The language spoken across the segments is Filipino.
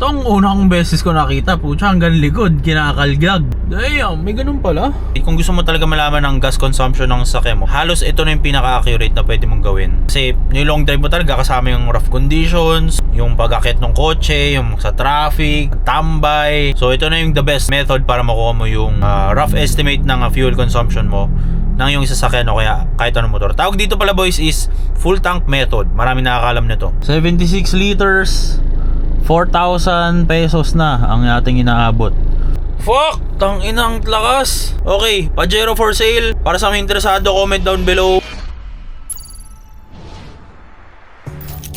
Itong unang beses ko nakita, putya hanggang likod, kinakalgag. Damn, may ganun pala. Kung gusto mo talaga malaman ang gas consumption ng sasakyan mo, halos ito na yung pinaka-accurate na pwede mong gawin. Kasi yung long drive mo talaga kasama yung rough conditions, yung pag-akit ng kotse, yung sa traffic, tambay. So ito na yung the best method para makuha mo yung rough estimate ng fuel consumption mo ng yung sasakyan o kaya kahit anong motor. Tawag dito pala boys is full tank method. Maraming nakakalam nito. 76 liters, 4,000 pesos na ang ating inaabot. Fuck! Tang inang lakas! Okay, Pajero for sale. Para sa mga interesado, comment down below.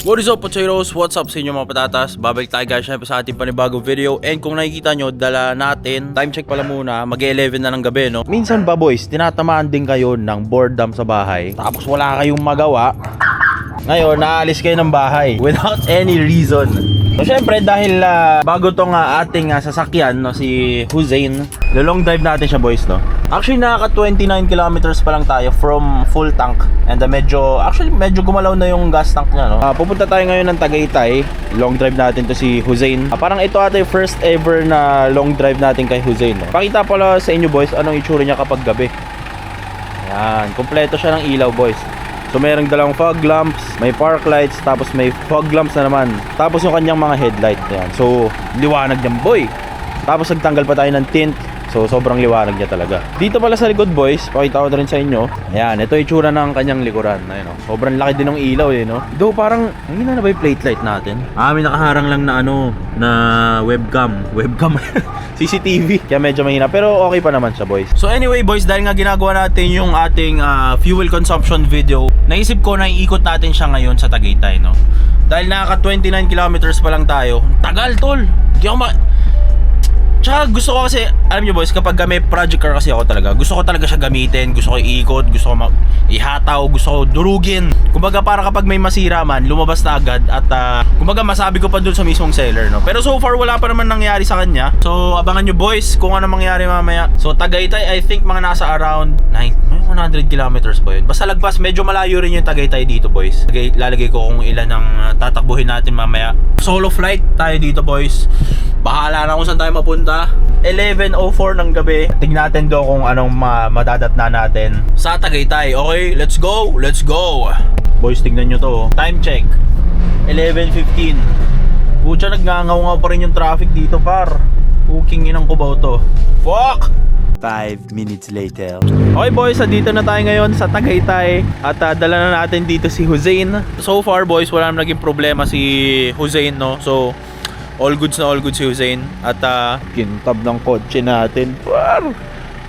What is up, Pajeros? What's up sa inyo mga patatas? Babalik tayo guys syempre sa ating panibagong video. And kung nakikita nyo, dala natin, time check pala muna, mag-11 na ng gabi, no? Minsan ba boys, tinatamaan din kayo ng boredom sa bahay, tapos wala kayong magawa. Ngayon, naalis kayo ng bahay without any reason. So syempre dahil bago tong ating sasakyan, no, si Hussein, long drive natin siya boys, no. Actually nakaka 29 kilometers pa lang tayo from full tank. And medyo gumalaw na yung gas tank niya, no. Pupunta tayo ngayon ng Tagaytay. Long drive natin to si Hussein. Parang ito ata yung first ever na long drive natin kay Hussein, no. Pakita pala sa inyo boys anong itsura niya kapag gabi. Yan, kompleto siya ng ilaw boys. So mayroong dalawang fog lamps, may park lights, tapos may fog lamps na naman. Tapos yung kanyang mga headlight. Yan. So liwanag niyan boy. Tapos nagtanggal pa tayo ng tint. So sobrang liwanag niya talaga. Dito pala sa likod boys, pakita ko na rin sa inyo. Ayan, ito yung itsura ng kanyang likuran. Ayun, no? Sobrang laki din ng ilaw eh, no? Do parang, hindi na ba yung plate light natin? May nakaharang lang na na webcam. CCTV. Kaya medyo mahina, pero okay pa naman siya boys. So anyway boys, dahil nga ginagawa natin yung ating fuel consumption video, naisip ko na iikot natin siya ngayon sa Tagaytay, no? Dahil nakaka 29 kilometers pa lang tayo. Tagal tol. Di ako Tsaka gusto ko kasi, alam nyo boys, kapag may project car kasi ako talaga, gusto ko talaga siya gamitin, gusto ko iikot, gusto ko ihataw, gusto ko durugin. Kumbaga para kapag may masira man, lumabas na agad at kumbaga masabi ko pa dun sa mismong seller, no? Pero so far wala pa naman nangyari sa kanya. So abangan nyo boys kung ano mangyari mamaya. So Tagaytay, I think mga nasa around 100 kilometers ba yun? Basta lagpas, medyo malayo rin yung Tagaytay dito boys. Lalagay ko kung ilan ang tatakbuhin natin mamaya. Solo flight tayo dito boys. Bahala na kung saan tayo mapunta. 11:04 ng gabi. Tignan natin doon kung anong madadatna natin sa Tagaytay. Okay, let's go. Let's go. Boys, tignan nyo to. Time check. 11:15. Pucha, nagngangaw pa rin yung traffic dito par. Puking inang kubaw to. Fuck! 5 minutes later. Okay boys, dito na tayo ngayon sa Tagaytay. At dala na natin dito si Hussein. So far boys, wala nang naging problema si Hussein, no? So all goods si Hussein. At kintab ng kotse natin.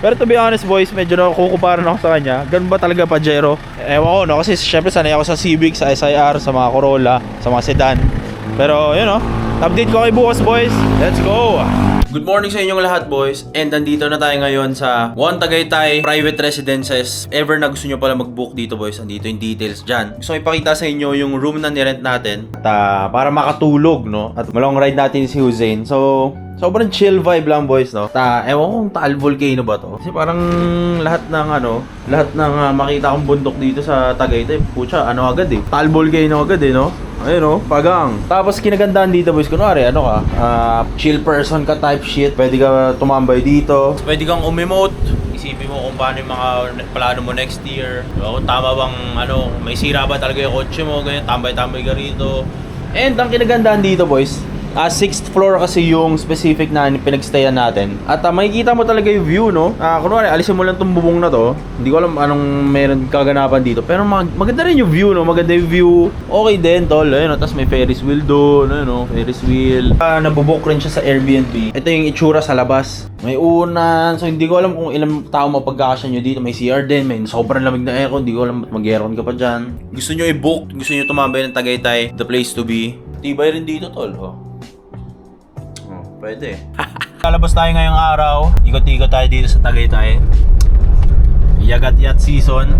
Pero to be honest boys, medyo nakukuparan ako sa kanya. Ganun ba talaga Pajero? Ewan ko, no? Kasi syempre sanay ako sa Civic, sa SIR, sa mga Corolla, sa mga sedan. Pero yun, no? Update ko kayo bukas boys. Let's go! Good morning sa inyong lahat boys. And nandito na tayo ngayon sa One Tagaytay Private Residences. Ever na gusto nyo pala mag-book dito boys, nandito yung details dyan. Gusto ko ipakita sa inyo yung room na nirent natin. At para makatulog, no? At malong ride natin si Hussein. So sobrang chill vibe lang boys, no? Ewan ko kung Taal Volcano ba to? Kasi parang lahat ng makita kong bundok dito sa Tagaytay, putya, agad eh. Taal Volcano agad eh, no? Ayun, no? Pagang. Tapos kinagandaan dito boys, kunwari, chill person ka type shit. Pwede ka tumambay dito. Pwede kang umimote. Isipin mo kung paano yung mga plano mo next year. Kung tama bang, may sira ba talaga yung kotse mo, ganyan, tambay-tambay ka rito. And ang kinagandaan dito boys, 6th floor kasi yung specific na pinagstayan natin. At makikita mo talaga yung view, no? Kunwari, alisin mo lang itong bubong na to. Hindi ko alam anong meron kaganapan dito. Pero maganda rin yung view, no? Maganda yung view. Okay din, tol. Ayun, tapos may Ferris wheel doon. Ayun, Ferris wheel. Nabubok rin siya sa Airbnb. Ito yung itsura sa labas. May unan. So, hindi ko alam kung ilang tao mapagkakasya nyo dito. May CR din. May sobrang lamig na aircon. Hindi ko alam mag-aircon ka pa dyan. Gusto nyo i-book. Gusto nyo tumambay ng Tagaytay. The place to be. Tibay rin dito, tol. Pwede. Lalabas tayo ngayong araw. Ikot-ikot tayo dito sa Tagaytay. Yagat-yat season.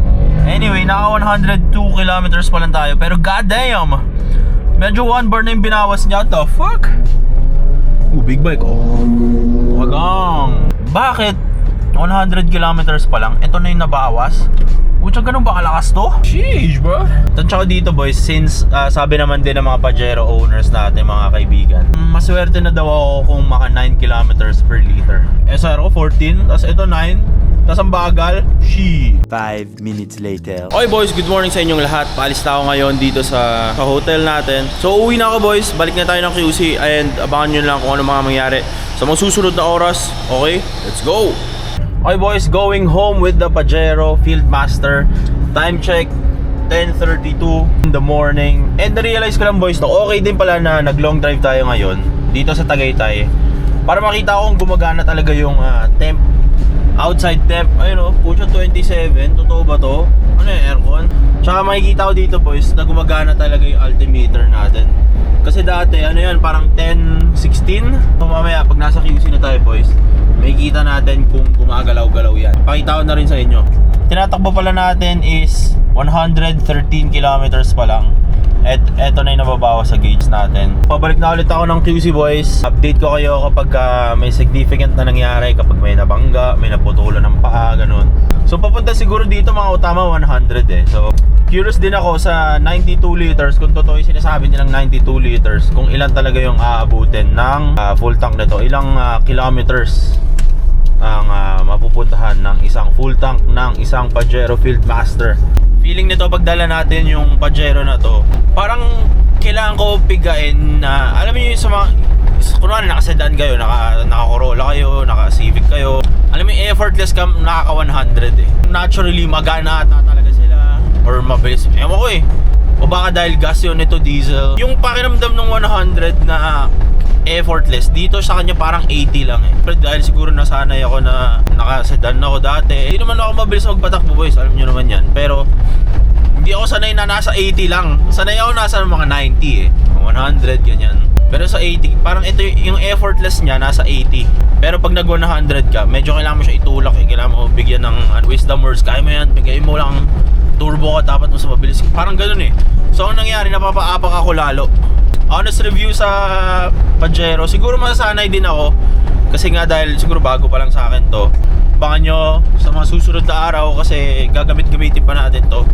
Anyway, naka 102 kilometers pa lang tayo. Pero goddamn, medyo 1 bar na yung binawas niya. What the fuck? Big bike, Wagang. Bakit 100 kilometers pa lang ito na yung nabawas? Pucha, ganun ba kalakas to? Sheesh, bro. Tansya ko dito, boys, since sabi naman din ng mga Pajero owners natin, mga kaibigan, maswerte na daw ako kung maka 9 kilometers per liter. SR ko 14, tas ito 9, tas ang bagal, 5 minutes later. Okay boys, good morning sa inyong lahat. Paalis na ako ngayon dito sa hotel natin. So uwi na ako boys, balik na tayo ng QC and abangan nyo lang kung ano mga mangyari sa mga susunod na oras. Okay, let's go! Okay boys, going home with the Pajero Fieldmaster. Time check, 10:32 in the morning. And na-realize ko lang boys, no, okay din pala na nag-long drive tayo ngayon dito sa Tagaytay para makita ko kung gumagana talaga yung temp, outside temp. Ayun o, pucha 27, totoo ba to? Ano yung aircon? Tsaka makikita ko dito boys na gumagana talaga yung altimeter natin. Kasi dati, ano yan, parang 10, 16. So mamaya, pag nasa QC na tayo boys, makikita natin kung gumagalaw-galaw yan. Pakita ko na rin sa inyo. Tinatakbo pala natin is 113 kilometers pa lang. At eto na yung nababawas sa gauge natin. Pabalik na ulit ako ng QC boys. Update ko kayo kapag may significant na nangyari, kapag may nabangga, may naputulan ng paa, ganun. So papunta siguro dito mga utama 100 eh. So curious din ako sa 92 liters, kung totoo yung sinasabi nilang 92 liters, kung ilan talaga yung aabutin ng full tank nito. Ilang kilometers ang mapupuntahan ng isang full tank ng isang Pajero Fieldmaster. Feeling nito pagdala natin yung Pajero na to, parang kailangan ko pigain na, alam niyo yung sa mga, kunwari naka-sedan kayo, naka-Corolla kayo, naka-Civic kayo, alam mo yung effortless ka, nakaka-100 eh. Naturally, magana ata talaga sila, or mabilis, ewan ko eh. O baka dahil gas yun, ito diesel. Yung pakiramdam ng 100 na effortless, dito sa kanya parang 80 lang eh. Pero dahil siguro nasanay ako na naka-sedan ako dati, hindi naman ako mabilis magpatakbo boys, alam nyo naman yan. Pero hindi ako sanay na nasa 80 lang. Sanay ako nasa mga 90 eh, 100 ganyan. Pero sa 80, parang ito yung effortless niya nasa 80. Pero pag nag 100 ka, medyo kailangan mo siya itulak eh. Kailangan mo bigyan ng wisdom words. Kaya mo yan, bigay mo lang turbo ka, dapat mo sa mabilis. Parang ganun eh. So ang nangyari, napapaapak ako lalo. Honest review sa Pajero, siguro masasanay din ako. Kasi nga dahil siguro bago pa lang sa akin to. Baka nyo sa mga susunod na araw kasi gagamit-gamitin pa natin to.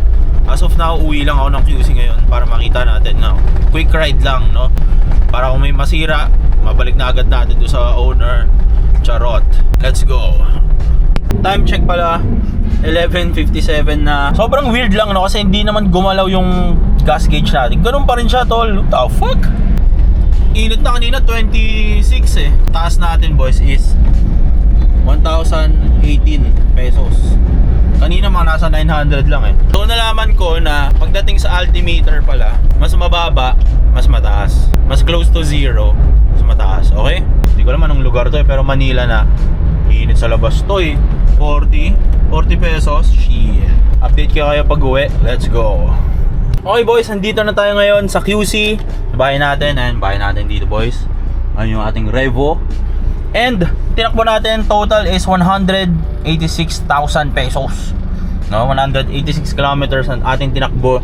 As of now, uwi lang ako ng QC ngayon para makita natin na quick ride lang, no? Para kung may masira, mabalik na agad natin doon sa owner. Charot. Let's go. Time check pala, 11:57 na. Sobrang weird lang, no? Kasi hindi naman gumalaw yung gas gauge natin. Ganun pa rin siya, tol. What the fuck? Init na kanina, 26 eh. Taas natin boys is 1,018 pesos. Kanina mga nasa 900 lang eh. So nalaman ko na pagdating sa altimeter pala, mas mababa, mas mataas. Mas close to zero, mas mataas. Okay? Hindi ko alam anong lugar to eh, pero Manila na. Init sa labas to eh. 40 pesos. Shit. Update kayo pag uwi. Let's go. Okay boys, nandito na tayo ngayon sa QC. Bahay natin, and bahay natin dito boys. Ayun yung ating Revo. And tinakbo natin total is 186,000 pesos. No, 186 kilometers ang ating tinakbo.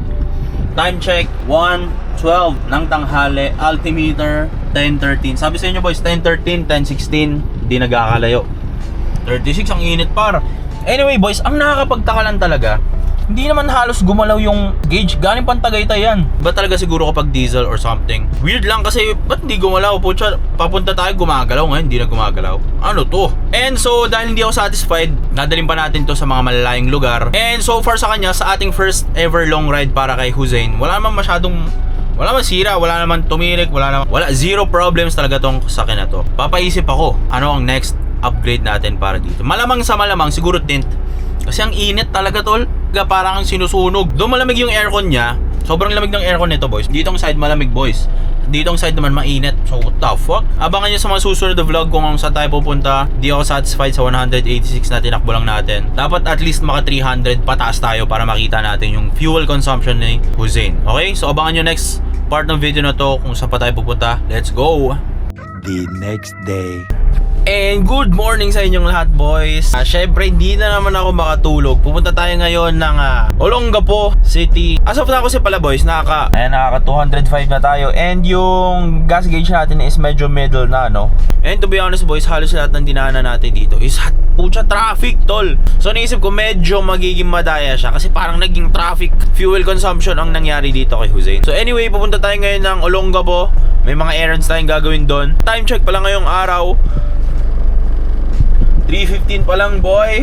Time check 1:12 ng tanghali. Altimeter 10:13. Sabi sa inyo boys, 10:13, 10:16, di nagkakalayo. 36 ang init par. Anyway boys, ang nakakapagtaka lang talaga, hindi naman halos gumalaw yung gauge. Galing pang Tagaytay yan. Ba talaga siguro kapag diesel or something? Weird lang kasi ba't hindi gumalaw? Pucha, papunta tayo gumagalaw, ngayon hindi na gumagalaw. Ano to? And so dahil hindi ako satisfied, dadalhin pa natin to sa mga malalayang lugar. And so far sa kanya, sa ating first ever long ride para kay Hussein, wala naman sira, wala naman tumirik, wala zero problems talaga tong sakin na to. Papaisip ako, ano ang next upgrade natin para dito. Malamang sa malamang siguro tint. Kasi ang init talaga tol, parang sinusunog. Doon malamig yung aircon niya. Sobrang lamig ng aircon nito boys. Ditong side malamig boys. Ditong side naman mainit. So what the fuck? Abangan nyo sa mga susunod na vlog kung saan tayo pupunta. Di ako satisfied sa 186 na tinakbo lang natin. Dapat at least maka 300 pataas tayo para makita natin yung fuel consumption ni Hussein. Okay? So abangan nyo next part ng video na to kung saan pa tayo pupunta. Let's go! The next day. And good morning sa inyong lahat boys. Syempre hindi na naman ako makatulog. Pupunta tayo ngayon ng Olongapo City. As of now kasi pala boys, nakaka 205 na tayo. And yung gas gauge natin is medyo middle na, no? And to be honest boys, halos lahat ng dinaanan natin dito is hot. pucha traffic tol. So naisip ko medyo magiging madaya siya kasi parang naging traffic fuel consumption ang nangyari dito kay Hussein. So anyway, pupunta tayo ngayon ng Olongapo. May mga errands tayong gagawin doon. Time check pa lang ngayong araw, 3:15 pa lang boy.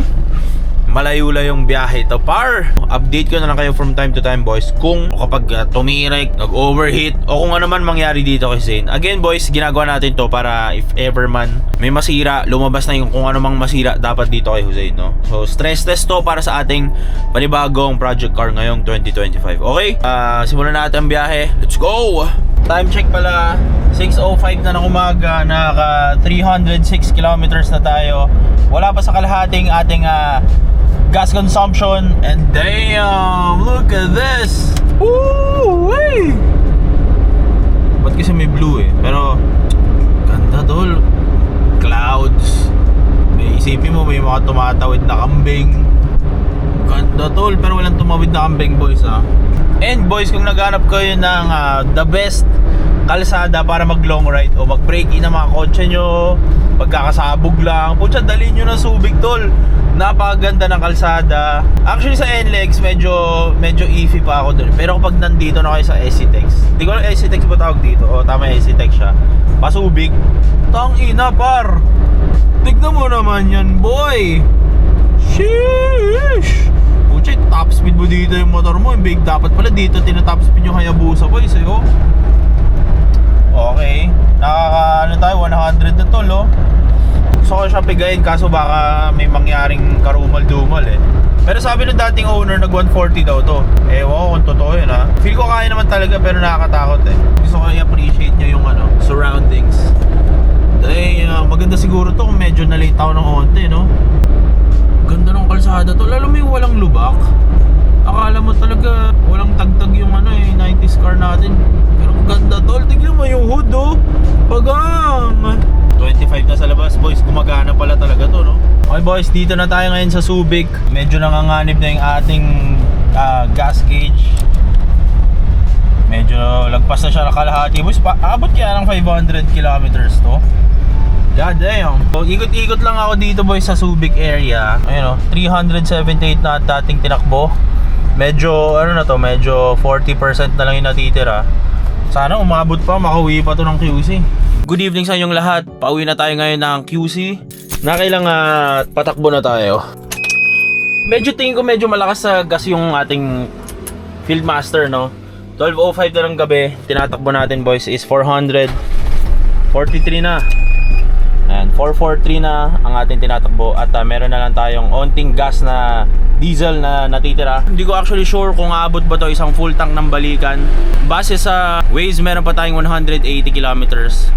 Malayo yung biyahe to par. Update ko na lang kayo from time to time boys kung kapag tumirik, nag-overheat o kung ano man mangyari dito kay Zane. Again boys, ginagawa natin to para if ever man may masira, lumabas na yung kung ano mang masira dapat dito kay Hussein, no? So stress test to para sa ating panibagong project car ngayong 2025. Okay? Simulan natin ang biyahe. Let's go! Time check pala, 6:05 na ng umaga. Naka 306 kilometers na tayo. Wala pa sa kalahating ating gas consumption. And damn, look at this. Woo! Hey! Ba't kasi may blue eh? Pero ganda tol. Clouds. May isipin mo may mga tumatawid na kambing. Ganda tol, pero walang tumawid na kambing boys ha. And boys, kung naghanap kayo ng the best kalsada para mag long ride o mag break in ang mga kotse nyo, pagkakasabog lang, putya dalhin nyo ng Subic tol. Napakaganda ng kalsada. Actually sa NLEX medyo iffy pa ako dun. Pero kapag nandito na kayo sa SCTEX, hindi ko lang SCTEX ba tawag dito? O tama, SCTEX siya. Pasubig, tang ina par. Tignan mo naman yan boy. Sheesh. Pucha, top speed mo dito yung motor mo. Yung big dapat pala dito tinatop speed yung Hayabusa boys eh oh. Okay, nakaka tayo 100 na tol oh. Gusto ko siya pigayin kaso baka may mangyaring karumal-dumal eh. Pero sabi ng dating owner nag 140 daw to. Ewan ko kung totoo yun ha. Feel ko kaya naman talaga pero nakakatakot eh. Gusto ko i-appreciate nyo yung surroundings. Damn, maganda siguro to kung medyo na-late ako ng onte no. Ganda ng kalsada to, lalo may walang lubak. Akala mo talaga walang tagtag yung 90s car natin. Pero ganda tol, tignan mo yung hood oh. Pagang 25 na sa labas boys, gumagana pala talaga to no. Okay boys, dito na tayo ngayon sa Subic. Medyo nanganganib na yung ating gas gauge. Medyo lagpas na siya na kalahati boys. Abot kaya ng 500 kilometers to. God damn. So, ikot-ikot lang ako dito boys sa Subic area. Ayun 378 na dating tinakbo. Medyo medyo 40% na lang yung natitira. Sana umabot pa, makauwi pa to ng QC. Good evening sa inyong lahat. Pauwi na tayo ngayon ng QC. Nakailang patakbo na tayo. Medyo tingin ko medyo malakas sa gas yung ating Fieldmaster no. 12:05 na ng gabi. Tinatakbo natin boys is 443 na. And 443 na ang ating tinatakbo. At meron na lang tayong onting gas na diesel na natitira. Hindi ko actually sure kung aabot ba to isang full tank ng balikan. Base sa Waze, meron pa tayong 180 kilometers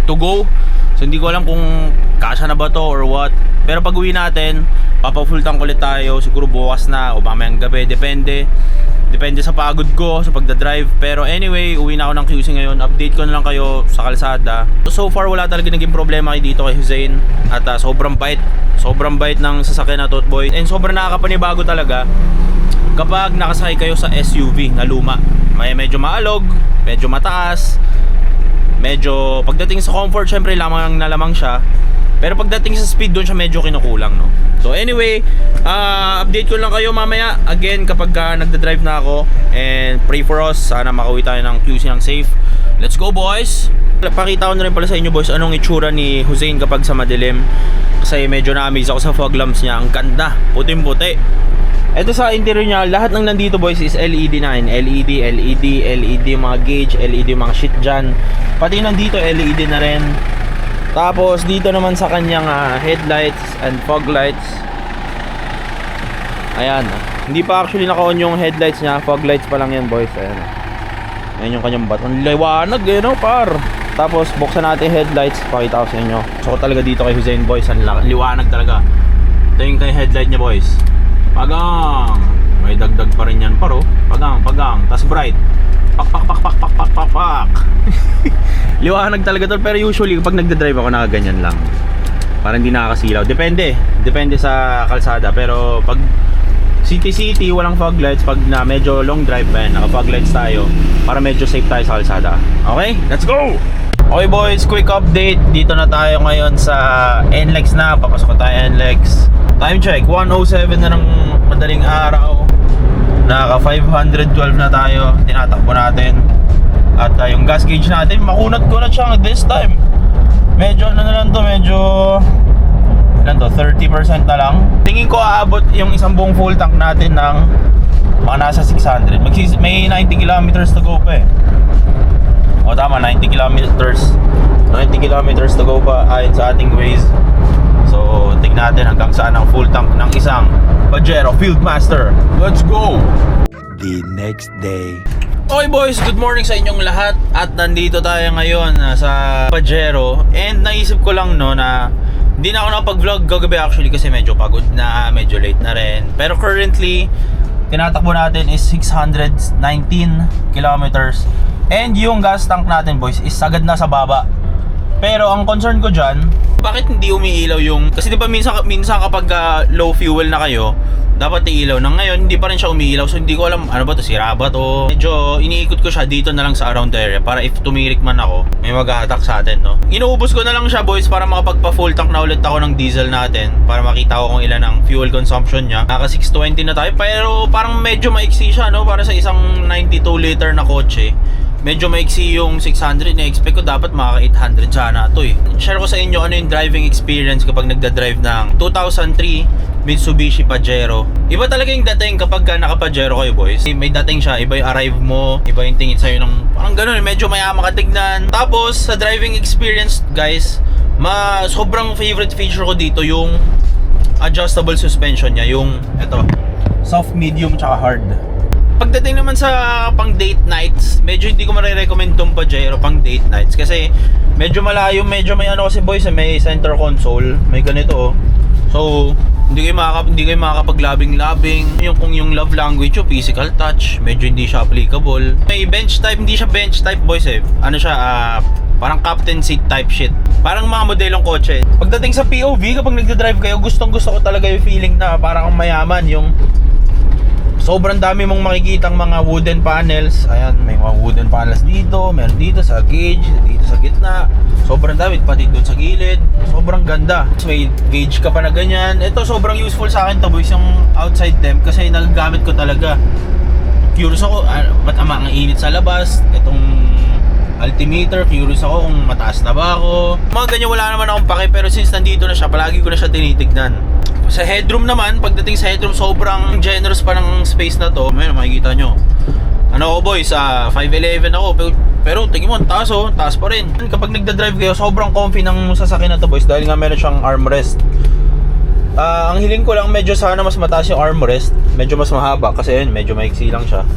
to go. So hindi ko alam kung kasya na ba to or what. Pero pag uwi natin, papa-full tank ulit tayo. Siguro bukas na o mamayang gabi. Depende sa pagod ko sa pagdadrive. Pero anyway, uwi na ako ng QC ngayon. Update ko na lang kayo sa kalsada. So far wala talaga naging problema dito kay Hussein. At sobrang bait ng sasakyan na Totboy. And sobrang nakakapanibago talaga kapag nakasakay kayo sa SUV na luma. Medyo maalog, medyo mataas, medyo pagdating sa comfort syempre lamang siya. Pero pagdating sa speed doon siya medyo kinukulang no. So anyway, update ko lang kayo mamaya again kapag nagda-drive na ako. And pray for us, sana makauwi tayo ng QC ng safe. Let's go boys. Pakita ko na rin pala sa inyo boys anong itsura ni Hussein kapag sa madilim. Kasi medyo na-amaze ako sa fog lamps niya. Ang ganda, puting-puti. Ito sa interior niya, lahat ng nandito boys is LED na. LED yung mga gauge, LED yung mga shit dyan. Pati nandito LED na rin. Tapos dito naman sa kanyang headlights and fog lights. Ayan. Hindi pa actually naka-on yung headlights niya. Fog lights pa lang yan boys. Ayan. Ayan yung kanyang baton. Liwanag eh no par. Tapos buksan natin headlights. Pakita ko sa inyo. So talaga dito kay Hussein boys. Ang liwanag talaga. Ito yung kanyang headlight niya boys. Pagang. May dagdag pa rin yan paro. Pagang. Tas bright. Pak. Liwanag talaga to. Pero usually kapag nagda-drive ako nakaganyan lang. Parang hindi nakakasilaw. Depende sa kalsada. Pero pag city walang fog lights. Pag na medyo long drive pa yan, naka fog lights tayo para medyo safe tayo sa kalsada. Okay, let's go! Okay boys, quick update. Dito na tayo ngayon sa NLEX na. Papasok na tayo NLEX. Time check, 1:07 na ng madaling araw. Naka 512 na tayo. Tinatakbo natin. At yung gas gauge natin, makunat-kunat siya this time. Medyo ano na lang to, medyo 30% na lang. Tingin ko aabot yung isang buong full tank natin ng mga nasa 600. May 90 kilometers to go pa eh. O tama, 90 kilometers to go pa ayon sa ating Waze. So tingnan natin hanggang saan ang full tank ng isang Pajero Fieldmaster. Let's go! The next day. Okay boys, good morning sa inyong lahat. At nandito tayo ngayon sa Pajero. And naisip ko lang no na hindi na ako nakapag-vlog kagabi actually kasi medyo pagod na, medyo late na rin. Pero currently, tinatakbo natin is 619 kilometers. And yung gas tank natin boys is sagad na sa baba. Pero ang concern ko dyan, bakit hindi umiilaw yung... Kasi di ba minsan kapag low fuel na kayo, dapat iilaw. Nang ngayon, hindi pa rin siya umiilaw. So hindi ko alam, ano ba to, sira ba to? Medyo iniikot ko siya dito na lang sa around the area para if tumirik man ako, may mag-a-attack sa atin, no? Inuubos ko na lang siya boys para makapagpa-full tank na ulit ako ng diesel natin. Para makita ko kung ilan ang fuel consumption niya. Naka 620 na tayo, pero parang medyo maiksi siya, no? Para sa isang 92 liter na kotse. Medyo maiksi yung 600, na-expect ko dapat maka 800 sana ito eh. Share ko sa inyo ano yung driving experience kapag nagda-drive ng 2003 Mitsubishi Pajero. Iba talaga yung dating kapag naka-Pajero kayo boys. May dating siya, iba yung arrive mo, iba yung tingin sa'yo ng parang ganun, medyo mayama ka tignan. Tapos sa driving experience guys, sobrang favorite feature ko dito yung adjustable suspension niya, yung ito, soft, medium, tsaka hard. Pagdating naman sa pang date nights, medyo hindi ko marirecommend tong Pajero pang date nights kasi medyo malayo, medyo may ano kasi boys, may center console, may ganito oh. So, hindi kayo makakapaglabing-labing. Yung kung yung love language yung physical touch, medyo hindi siya applicable. May bench type, hindi siya bench type boys eh. Ano siya, parang captain seat type shit. Parang mga modelong kotse. Pagdating sa POV, kapag nagda-drive kayo, gustong gusto ko talaga yung feeling na parang mayaman, yung sobrang dami mong makikitang mga wooden panels. Ayan, may mga wooden panels dito, meron dito sa gauge, dito sa gitna. Sobrang dami, pati doon sa gilid. Sobrang ganda. May gauge ka pa na ganyan. Ito sobrang useful sa akin to boys, yung outside temp, kasi nagagamit ko talaga. Curious ako, ba't ang init sa labas? Itong altimeter, curious ako kung mataas na ba ako. Mga ganyan wala naman akong pake, pero since nandito na siya, palagi ko na siya tinitignan. Sa headroom naman, pagdating sa headroom, sobrang generous pa ng space na to. Ayun, makikita nyo. Ano ako boys, 5'11 ako, pero tingin mo, taas oh, taas pa rin. Kapag nagda-drive kayo, sobrang comfy ng sasakyan na to boys, dahil nga meron siyang armrest. Ang hiling ko lang, medyo sana mas mataas yung armrest, medyo mas mahaba, kasi yun, medyo maiksi lang siya.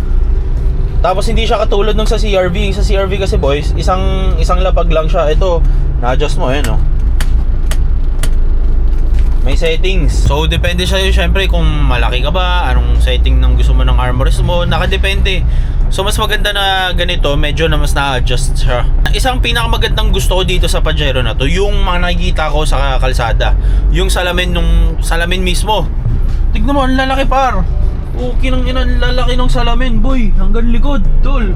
Tapos hindi siya katulad nung sa CRV. Sa CRV kasi boys, isang lapag lang siya. Ito, na-adjust mo, ayun oh. May settings. So depende siya syempre kung malaki ka ba, anong setting ng gusto mo ng armrest mo, nakadepende. So mas maganda na ganito, medyo na mas na-adjust siya. Isang pinakamagandang gusto ko dito sa Pajero na to, yung mga nakikita ko sa kalsada, yung salamin mismo. Tignan mo, ang lalaki par. Okay nang lalaki ng salamin boy, hanggang likod, tol.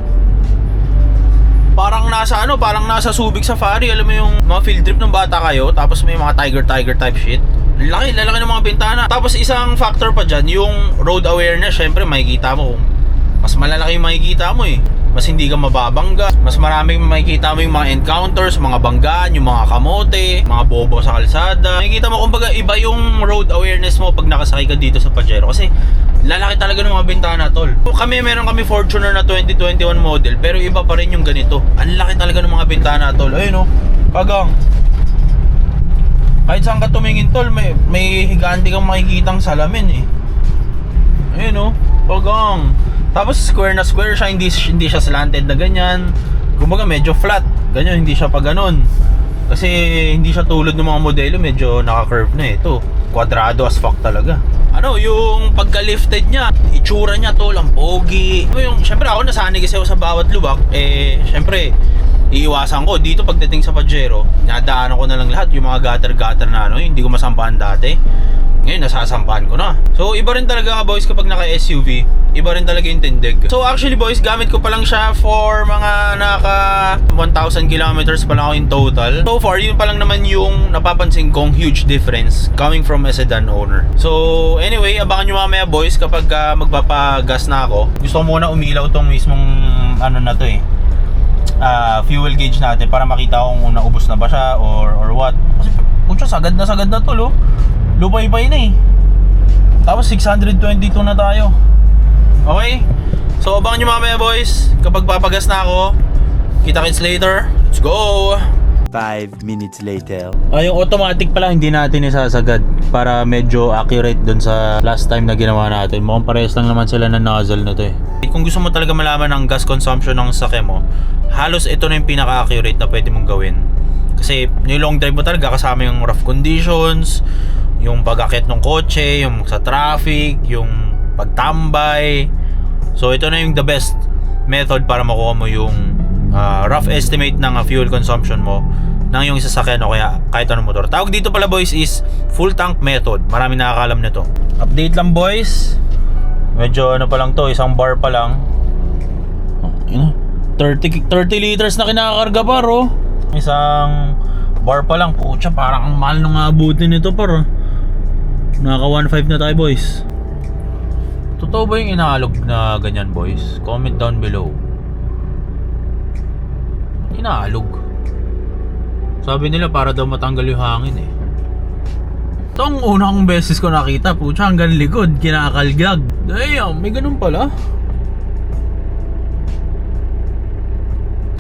Parang nasa Subic Safari. Alam mo yung mga field trip ng bata kayo, tapos may mga tiger type shit. Lalaki ng mga bintana. Tapos isang factor pa dyan, yung road awareness. Syempre makikita mo, mas malalaki yung makikita mo eh. Mas hindi ka mababangga. Mas maraming makikita mo yung mga encounters, mga banggaan, yung mga kamote, mga bobo sa kalsada. Makikita mo kumbaga iba yung road awareness mo pag nakasakay ka dito sa Pajero. Kasi lalaki talaga ng mga bintana tol. Meron kami Fortuner na 2021 model, pero iba pa rin yung ganito. Ang laki talaga ng mga bintana tol. Ayun oh, pagang. Kahit saan ka tumingin tol, may higanti kang makikitang salamin eh. Ayun oh, pagang. Tapos square na square siya, hindi siya slanted na ganyan. Kumbaga medyo flat, ganyan, hindi siya pa ganon. Kasi hindi siya tulad ng mga modelo, medyo naka-curve na eh. Ito, kwadrado as fuck talaga. Yung pagka-lifted niya, itsura niya tol, ang pogi. Syempre ako nasanay kasi ako sa bawat lubak. Syempre, iiwasan ko dito pagdating sa Pajero. Nadaanan ko na lang lahat, yung mga gutter na hindi ko masampahan dati. Ngayon, nasasampahan ko na. So, iba rin talaga boys kapag naka-SUV. Iba rin talaga yung tindig. So, actually boys, gamit ko pa lang siya for mga naka 1,000 kilometers pa lang ako in total. So far, yun pa lang naman yung napapansin kong huge difference coming from a sedan owner. So, anyway, abangan nyo mamaya boys kapag magpapagas na ako. Gusto ko muna umilaw tong mismong ano na to fuel gauge natin para makita kung naubos na ba siya or what. Kasi kung sagad na to lo. Lupay-pay na Tapos 622 na tayo. Okay? So abangan nyo mamaya boys kapag papagas na ako. Kita-kits later. Let's go! 5 minutes later. Yung automatic pala hindi natin isasagad para medyo accurate dun sa last time na ginawa natin. Mukhang parehas lang naman sila ng nozzle na to Kung gusto mo talaga malaman ang gas consumption ng sasakyan mo, halos ito na yung pinaka-accurate na pwede mong gawin. Kasi yung long drive mo talaga kasama yung rough conditions, yung pag-akit ng kotse, yung sa traffic, yung pagtambay. So ito na yung the best method para makuha mo yung rough estimate ng fuel consumption mo ng yung sasakyan o kaya kahit anong motor. Tawag dito pala boys is full tank method. Marami nakakalam nito. Update lang boys. Medyo ano pa lang to, isang bar pa lang. 30 liters na kinakarga paro. Isang bar pa lang. Pucha, parang ang mahal nung abutin nito paro. Naka 1.5 na tayo boys. Totoo ba yung inaalog na ganyan boys? Comment down below. Inaalog. Sabi nila para daw matanggal yung hangin Ito ang unang beses ko nakita. Pucha, hanggang likod kinakalgag. Damn, may ganun pala.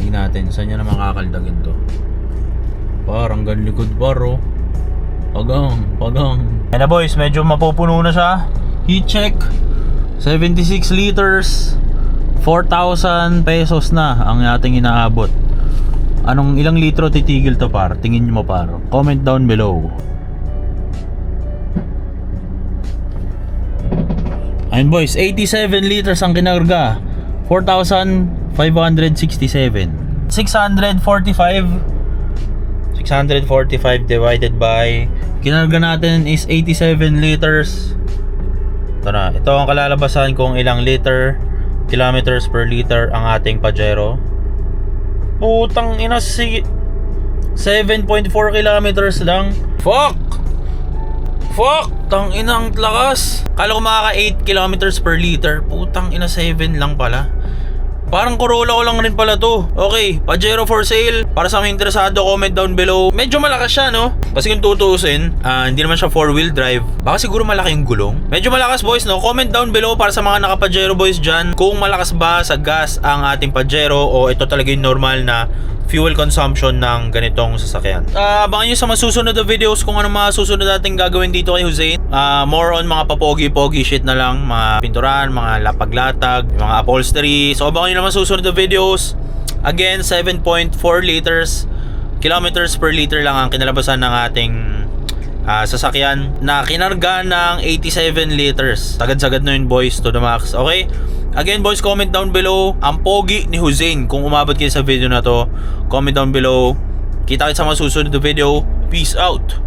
Tingnan natin, saan niya naman kakaldagin to? Parang hanggang likod paro. Pagang. Ayan na boys, medyo mapupuno na siya. Heat check. 76 liters. 4,000 pesos na ang ating inaabot. Anong ilang litro titigil to par? Tingin nyo mo par. Comment down below. Ayun boys, 87 liters ang kinarga. 4,567. 645 divided by kinarga natin is 87 liters. Ito na. Ito ang kalalabasan kung ilang liter, kilometers per liter ang ating Pajero. Putang ina, 7.4 kilometers lang. Fuck! Tang inang lakas. Kala ko makaka 8 kilometers per liter. Putang ina, 7 lang pala. Parang Corolla ko lang rin pala to. Okay, Pajero for sale. Para sa mga interesado, comment down below. Medyo malakas siya, no? Kasi kung tutuusin, hindi naman siya 4-wheel drive. Baka siguro malaki yung gulong. Medyo malakas, boys, no? Comment down below para sa mga naka-Pajero boys dyan. Kung malakas ba sa gas ang ating Pajero o ito talaga yung normal na fuel consumption ng ganitong sasakyan. Abangan nyo sa masusunod na videos kung ano mga susunod natin gagawin dito kay Jose. More on mga papogi-pogi shit na lang. Mga pinturan, mga lapag-latag, mga upholstery. So abangan nyo naman susunod na videos. Again, 7.4 liters kilometers per liter lang ang kinalabasan ng ating sasakyan na kinarga ng 87 liters. Sagad-sagad na yun boys, to the max. Okay? Again boys, comment down below ang pogi ni Hussein. Kung umabot kayo sa video na to, comment down below. Kita-kits sa mga susunod na video. Peace out!